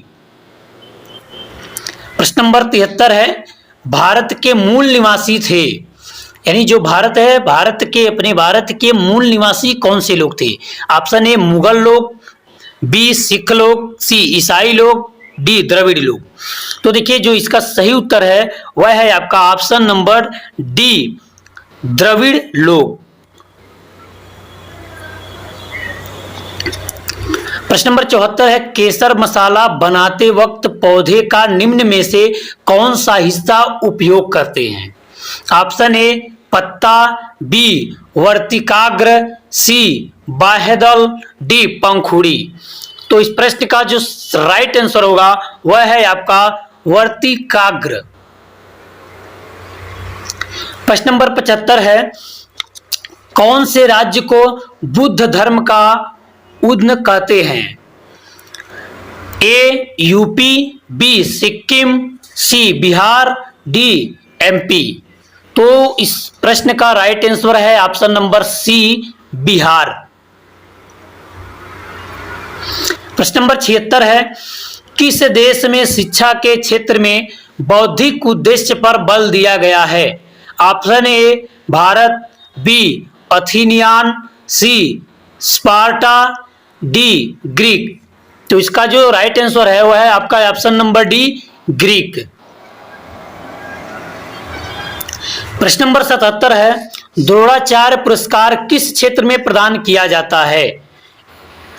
प्रश्न नंबर 73 है, भारत के मूल निवासी थे, यानी जो भारत है अपने भारत के मूल निवासी कौन से लोग थे? ऑप्शन ए मुगल लोग, बी सिख लोग, सी ईसाई लोग, डी द्रविड़ लोग। तो देखिए जो इसका सही उत्तर है वह है आपका ऑप्शन नंबर डी, द्रविड़ लोग। प्रश्न नंबर 74 है, केसर मसाला बनाते वक्त पौधे का निम्न में से कौन सा हिस्सा उपयोग करते हैं? ऑप्शन ए पत्ता, बी वर्तिकाग्र, सी बाह्यदल, डी पंखुड़ी। तो इस प्रश्न का जो राइट आंसर होगा वह है आपका वर्तिकाग्र। प्रश्न नंबर 75 है, कौन से राज्य को बुद्ध धर्म का उद्न कहते हैं? ए यूपी, बी सिक्किम, सी बिहार, डी एमपी। तो इस प्रश्न का राइट आंसर है ऑप्शन नंबर सी, बिहार। प्रश्न नंबर 76 है, किस देश में शिक्षा के क्षेत्र में बौद्धिक उद्देश्य पर बल दिया गया है? Option A Bharat, B Athenian, C Sparta, D Greek. तो इसका जो राइट आंसर है वह है आपका ऑप्शन नंबर डी, ग्रीक। प्रश्न नंबर 77 है, द्रोणाचार्य पुरस्कार किस क्षेत्र में प्रदान किया जाता है?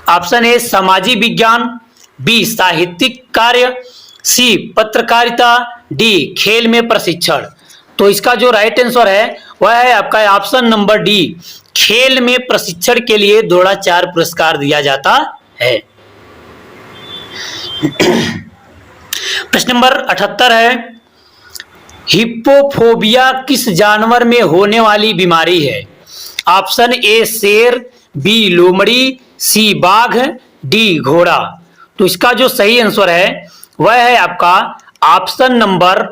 ऑप्शन ए सामाजिक विज्ञान, बी साहित्यिक कार्य, सी पत्रकारिता, डी खेल में प्रशिक्षण। तो इसका जो राइट आंसर है वह है आपका ऑप्शन नंबर डी, खेल में प्रशिक्षण के लिए द्रोणाचार्य पुरस्कार दिया जाता है। प्रश्न नंबर 78 है, हिप्पोफोबिया किस जानवर में होने वाली बीमारी है? ऑप्शन ए शेर, बी लोमड़ी, सी बाघ, डी घोड़ा। तो इसका जो सही आंसर है वह है आपका ऑप्शन नंबर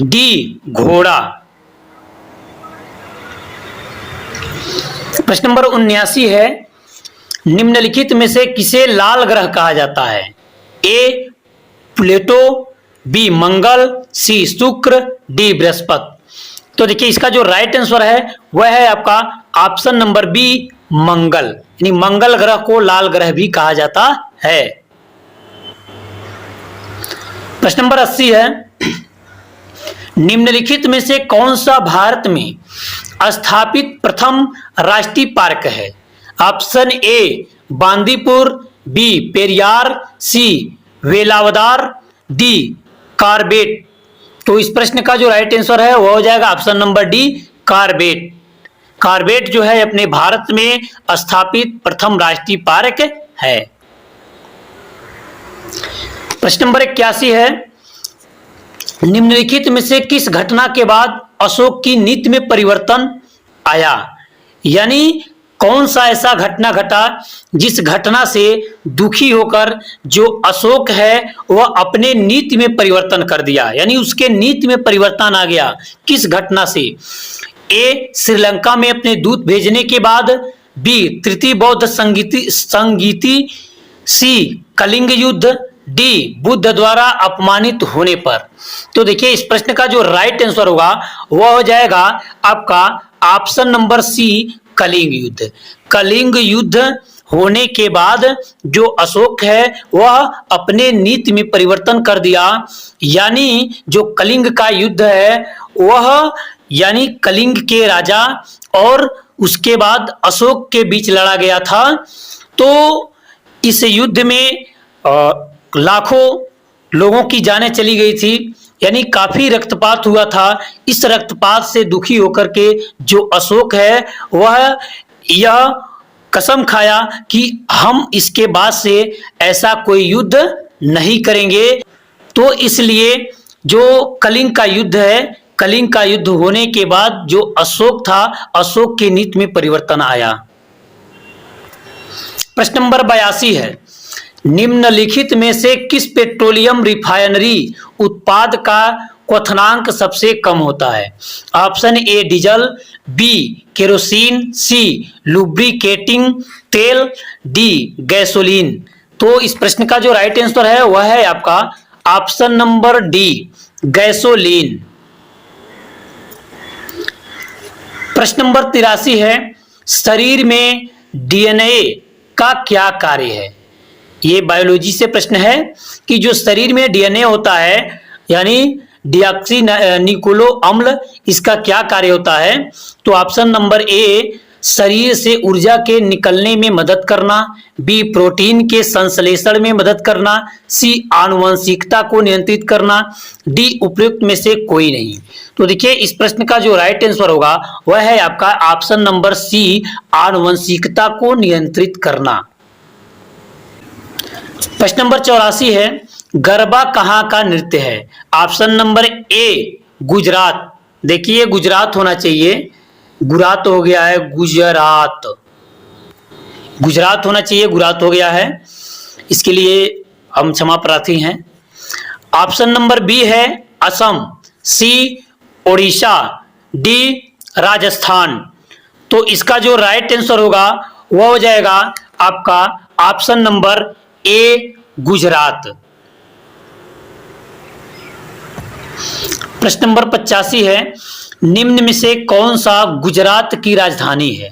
डी, घोड़ा। प्रश्न नंबर 79 है, निम्नलिखित में से किसे लाल ग्रह कहा जाता है? ए प्लूटो, बी मंगल, सी शुक्र, डी बृहस्पति। तो देखिए इसका जो राइट आंसर है वह है आपका ऑप्शन नंबर बी मंगल, यानी मंगल ग्रह को लाल ग्रह भी कहा जाता है। प्रश्न नंबर 80 है, निम्नलिखित में से कौन सा भारत में स्थापित प्रथम राष्ट्रीय पार्क है? Option A Bandipur, B Periyar, C Velavadar, D Corbett. तो इस प्रश्न का जो राइट आंसर है वो हो जाएगा option number D Corbett. Corbett जो है अपने भारत में स्थापित प्रथम राष्ट्रीय पार्क है। प्रश्न नंबर 81 है, निम्नलिखित में से किस घटना के बाद अशोक की नीति में परिवर्तन आया? यानी कौन सा ऐसा घटना घटा जिस घटना से दुखी होकर जो अशोक है वह अपने नीति में परिवर्तन कर दिया, यानी उसके नीति में परिवर्तन आ गया। किस घटना से? ए श्रीलंका में अपने दूत भेजने के बाद, बी तृतीय बौद्ध संगीति, सी कलिंग युद्ध, डी बुद्ध द्वारा अपमानित होने पर। तो देखिए इस प्रश्न का जो राइट आंसर होगा वह हो जाएगा आपका ऑप्शन नंबर सी कलिंग युद्ध। कलिंग युद्ध होने के बाद जो अशोक है वह अपने नीति में परिवर्तन कर दिया, यानी जो कलिंग का युद्ध है वह यानी कलिंग के राजा और उसके बाद अशोक के बीच लड़ा गया था। तो इस युद्ध में लाखों लोगों की जानें चली गई थी, यानी काफी रक्तपात हुआ था। इस रक्तपात से दुखी होकर के जो अशोक है वह यह कसम खाया कि हम इसके बाद से ऐसा कोई युद्ध नहीं करेंगे। तो इसलिए जो कलिंग का युद्ध है, कलिंग का युद्ध होने के बाद जो अशोक था, अशोक की नीति में परिवर्तन आया। प्रश्न नंबर 82 है, निम्नलिखित में से किस पेट्रोलियम रिफाइनरी उत्पाद का क्वथनांक सबसे कम होता है? Option A diesel, B kerosene, C lubricating तेल, डी गैसोलीन। तो इस प्रश्न का जो राइट आंसर है वह है आपका ऑप्शन नंबर डी गैसोलीन। प्रश्न नंबर 83 है, शरीर में डीएनए का क्या कार्य है? ये बायोलॉजी से प्रश्न है कि जो शरीर में डीएनए होता है यानी डिऑक्सी निकोलो अम्ल, इसका क्या कार्य होता है? तो ऑप्शन नंबर ए शरीर से ऊर्जा के निकलने में मदद करना, बी प्रोटीन के संश्लेषण में मदद करना, सी आनुवंशिकता को नियंत्रित करना, डी उपयुक्त में से कोई नहीं। तो देखिए इस प्रश्न का जो राइट आंसर होगा वह है आपका ऑप्शन नंबर सी आनुवंशिकता को नियंत्रित करना। प्रश्न नंबर 84 है, गरबा कहाँ का नृत्य है? ऑप्शन नंबर ए गुजरात। देखिए गुजरात होना चाहिए, गुजरात हो गया है, गुजरात होना चाहिए, गुजरात हो गया है, इसके लिए हम क्षमा प्रार्थी हैं। ऑप्शन नंबर बी है असम, सी ओडिशा, डी राजस्थान। तो इसका जो राइट आंसर होगा वह हो जाएगा आपका ऑप्शन नंबर ए गुजरात। प्रश्न नंबर 85 है, निम्न में से कौन सा गुजरात की राजधानी है?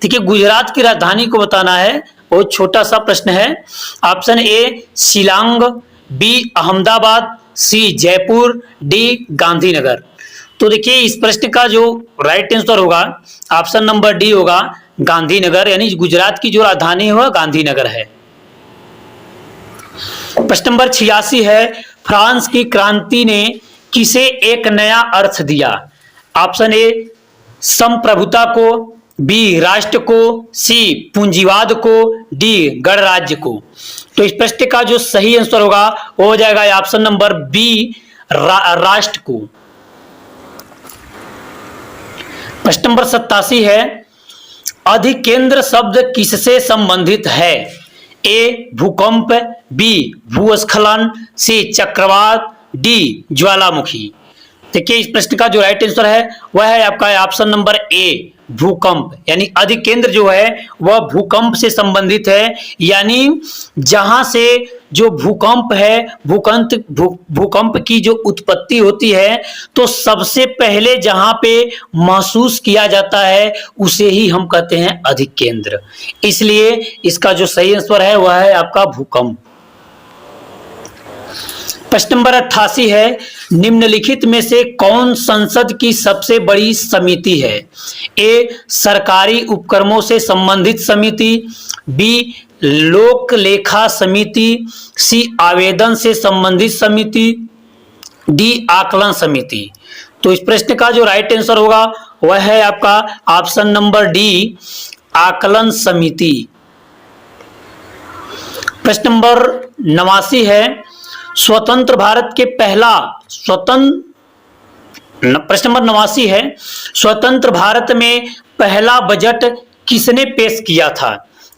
देखिए गुजरात की राजधानी को बताना है, बहुत छोटा सा प्रश्न है। Option A Shillong, B Ahmedabad, C Jaipur, D Gandhinagar. तो देखिए इस प्रश्न का जो राइट आंसर होगा ऑप्शन नंबर डी होगा गांधीनगर, यानी गुजरात की जो राजधानी है वह गांधीनगर है। प्रश्न नंबर 86 है, फ्रांस की क्रांति ने किसे एक नया अर्थ दिया? ऑप्शन ए संप्रभुता को, बी राष्ट्र को, सी पूंजीवाद को, डी गणराज्य को। तो इस प्रश्न का जो सही आंसर होगा वो हो जाएगा ऑप्शन नंबर बी राष्ट्र को। प्रश्न नंबर 87 है, अधिकेंद्र शब्द किससे संबंधित है? ए भूकंप, बी भूस्खलन, सी चक्रवात, डी ज्वालामुखी। देखिए इस प्रश्न का जो राइट आंसर है वह है आपका ऑप्शन नंबर ए, भूकंप। यानी अधिकेंद्र जो है वह भूकंप से संबंधित है, यानी जहां से जो भूकंप है, भूकंप की जो उत्पत्ति होती है, तो सबसे पहले जहां पे महसूस किया जाता है उसे ही हम कहते हैं अधिकेंद्र। इसलिए इसका जो सही आंसर है वह है आपका भूकंप। प्रश्न नंबर 88 है, निम्नलिखित में से कौन संसद की सबसे बड़ी समिति है? ए, सरकारी उपक्रमों से संबंधित समिति, बी, लोक लेखा समिति, सी, आवेदन से संबंधित समिति, डी, आकलन समिति। तो इस प्रश्न का जो राइट आंसर होगा वह है आपका ऑप्शन नंबर डी, आकलन समिति। प्रश्न नंबर 89 है, स्वतंत्र भारत के पहला प्रश्न नंबर 89 है, स्वतंत्र भारत में पहला बजट किसने पेश किया था?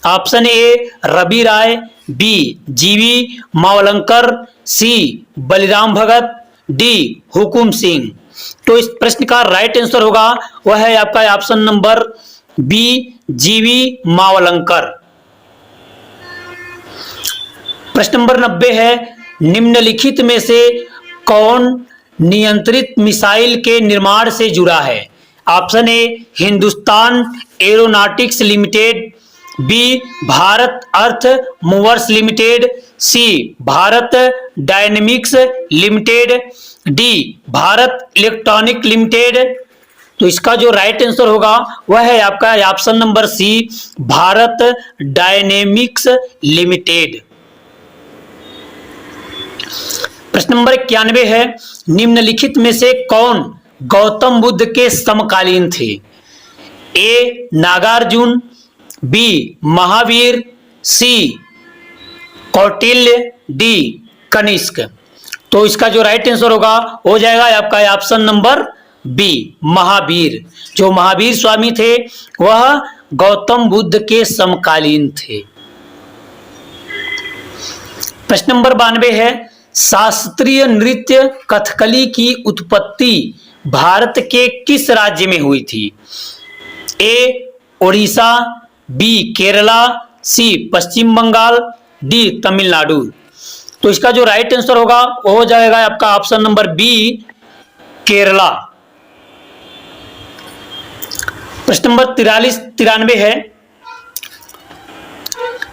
Option A, Ravi Ray, B, G V Mavalankar, C, Baliram Bhagat, D, Hukam Singh. तो इस प्रश्न का राइट आंसर होगा वह है आपका option number B, G V Mavalankar. प्रश्न नंबर 90 है, निम्नलिखित में से कौन नियंत्रित मिसाइल के निर्माण से जुड़ा है? Option A, Hindustan Aeronautics Limited, B, Bharat Earth Movers Limited, C, Bharat Dynamics Limited, D, Bharat Electronic Limited. तो इसका जो राइट आंसर होगा वह है आपका option number C, Bharat Dynamics Limited. प्रश्न नंबर 91 है, निम्नलिखित में से कौन गौतम बुद्ध के समकालीन थे? ए, नागार्जुन, बी, महावीर, सी, कौटिल्य, डी, कनिष्क। तो इसका जो राइट आंसर होगा हो जाएगा आपका ऑप्शन नंबर बी, महावीर। जो महावीर स्वामी थे वह गौतम बुद्ध के समकालीन थे। प्रश्न नंबर 92 है, शास्त्रीय नृत्य कथकली की उत्पत्ति भारत के किस राज्य में हुई थी? ए, उड़ीसा, बी, केरला, सी, पश्चिम बंगाल, डी, तमिलनाडु। तो इसका जो राइट आंसर होगा वो हो जाएगा आपका ऑप्शन नंबर बी, केरला। प्रश्न नंबर 93 है,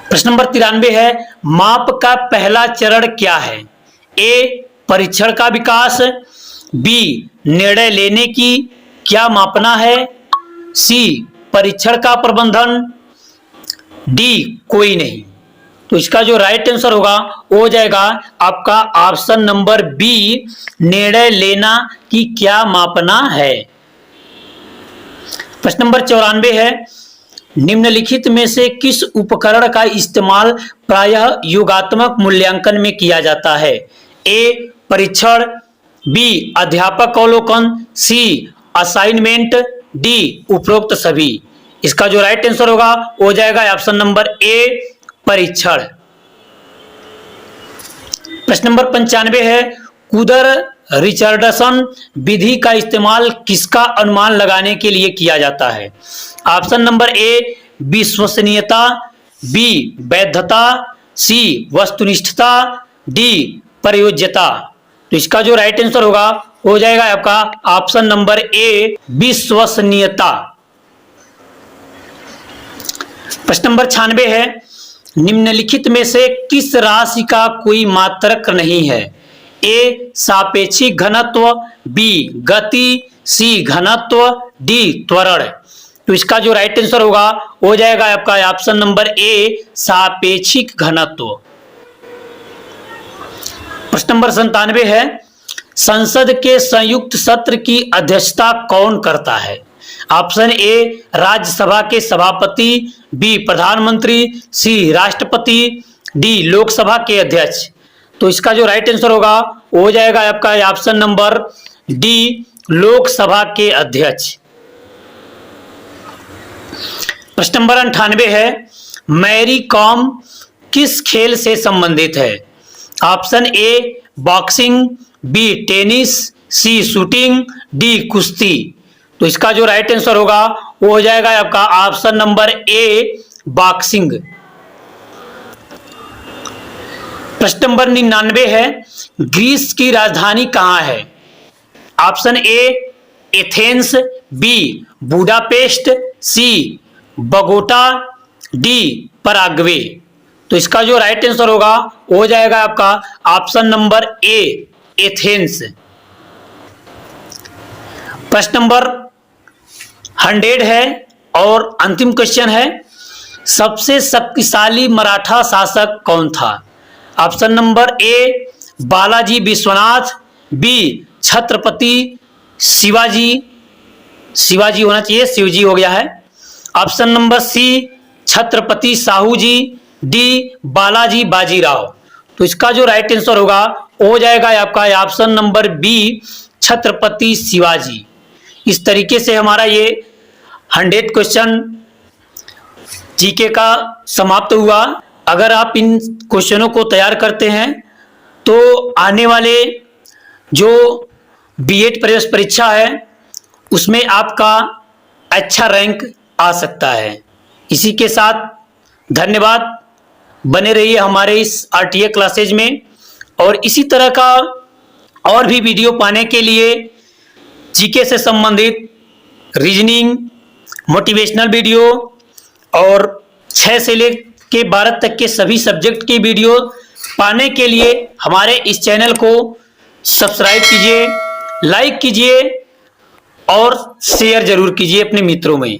प्रश्न नंबर 93 है, माप का पहला चरण क्या है? ए, परीक्षण का विकास, बी, निर्णय लेने की क्या मापना है, सी, परीक्षण का प्रबंधन, डी, कोई नहीं। तो इसका जो राइट आंसर होगा वो हो जाएगा आपका ऑप्शन नंबर बी, निर्णय लेना कि क्या मापना है। प्रश्न नंबर 94 है, निम्नलिखित में से किस उपकरण का इस्तेमाल प्रायः योगात्मक मूल्यांकन में किया जाता है? ए, परीक्षण, बी, अध्यापक अवलोकन, सी, असाइनमेंट, डी, उपरोक्त सभी। इसका जो राइट आंसर होगा वो हो जाएगा ऑप्शन नंबर ए, परीक्षण। प्रश्न नंबर 95 है, कुदर रिचर्डसन विधि का इस्तेमाल किसका अनुमान लगाने के लिए किया जाता है? ऑप्शन नंबर ए, विश्वसनीयता, बी, वैधता, सी, वस्तुनिष्ठता, डी, प्रयोज्यता। तो इसका जो राइट आंसर होगा हो जाएगा आपका ऑप्शन नंबर ए, विश्वसनीयता। प्रश्न नंबर 96 है, निम्नलिखित में से किस राशि का कोई मात्रक नहीं है? ए, सापेक्षिक घनत्व, बी, गति, सी, घनत्व, डी, त्वरण। तो इसका जो राइट आंसर होगा हो जाएगा आपका ऑप्शन नंबर ए, सापेक्षिक घनत्व। प्रश्न नंबर 97 है, संसद के संयुक्त सत्र की अध्यक्षता कौन करता है? ऑप्शन ए, राज्यसभा के सभापति, बी, प्रधानमंत्री, सी, राष्ट्रपति, डी, लोकसभा के अध्यक्ष। तो इसका जो राइट आंसर होगा वो हो जाएगा आपका ऑप्शन नंबर डी, लोकसभा के अध्यक्ष। प्रश्न नंबर 98 है, मैरी कॉम किस खेल से संबंधित है? Option A, boxing, B, tennis, C shooting, D कुश्ती। तो इसका जो राइट आंसर होगा वो हो जाएगा आपका ऑप्शन नंबर ए बॉक्सिंग। प्रश्न नंबर 99 है, ग्रीस की राजधानी कहां है? Option A Athens, B Budapest, C Bogota, D Paraguay. तो इसका जो राइट आंसर होगा वो हो जाएगा आपका ऑप्शन नंबर ए एथेंस। प्रश्न नंबर 100 है और अंतिम क्वेश्चन है, सबसे शक्तिशाली मराठा शासक कौन था? Option number A Balaji Vishwanath, B Chhatrapati Shivaji, Shivaji होना चाहिए, शिवजी हो गया है। Option number C Chhatrapati Sahu ji, D Balaji Bajirao. तो इसका जो राइट आंसर होगा वो हो जाएगा आपका option number B Chhatrapati Shivaji. इस तरीके से हमारा ये 100 क्वेश्चन जीके का समाप्त हुआ। अगर आप इन क्वेश्चनों को तैयार करते हैं तो आने वाले जो बीएड प्रवेश परीक्षा है उसमें आपका अच्छा रैंक आ सकता है। इसी के साथ धन्यवाद, बने रहिए हमारे इस आरटीए क्लासेज में और इसी तरह का और भी वीडियो पाने के लिए जीके से संबंधित रीजनिंग, मोटिवेशनल वीडियो और 6 से लेकर 12 तक के सभी सब्जेक्ट की वीडियो पाने के लिए हमारे इस चैनल को सब्सक्राइब कीजिए, लाइक कीजिए और शेयर जरूर कीजिए अपने मित्रों में।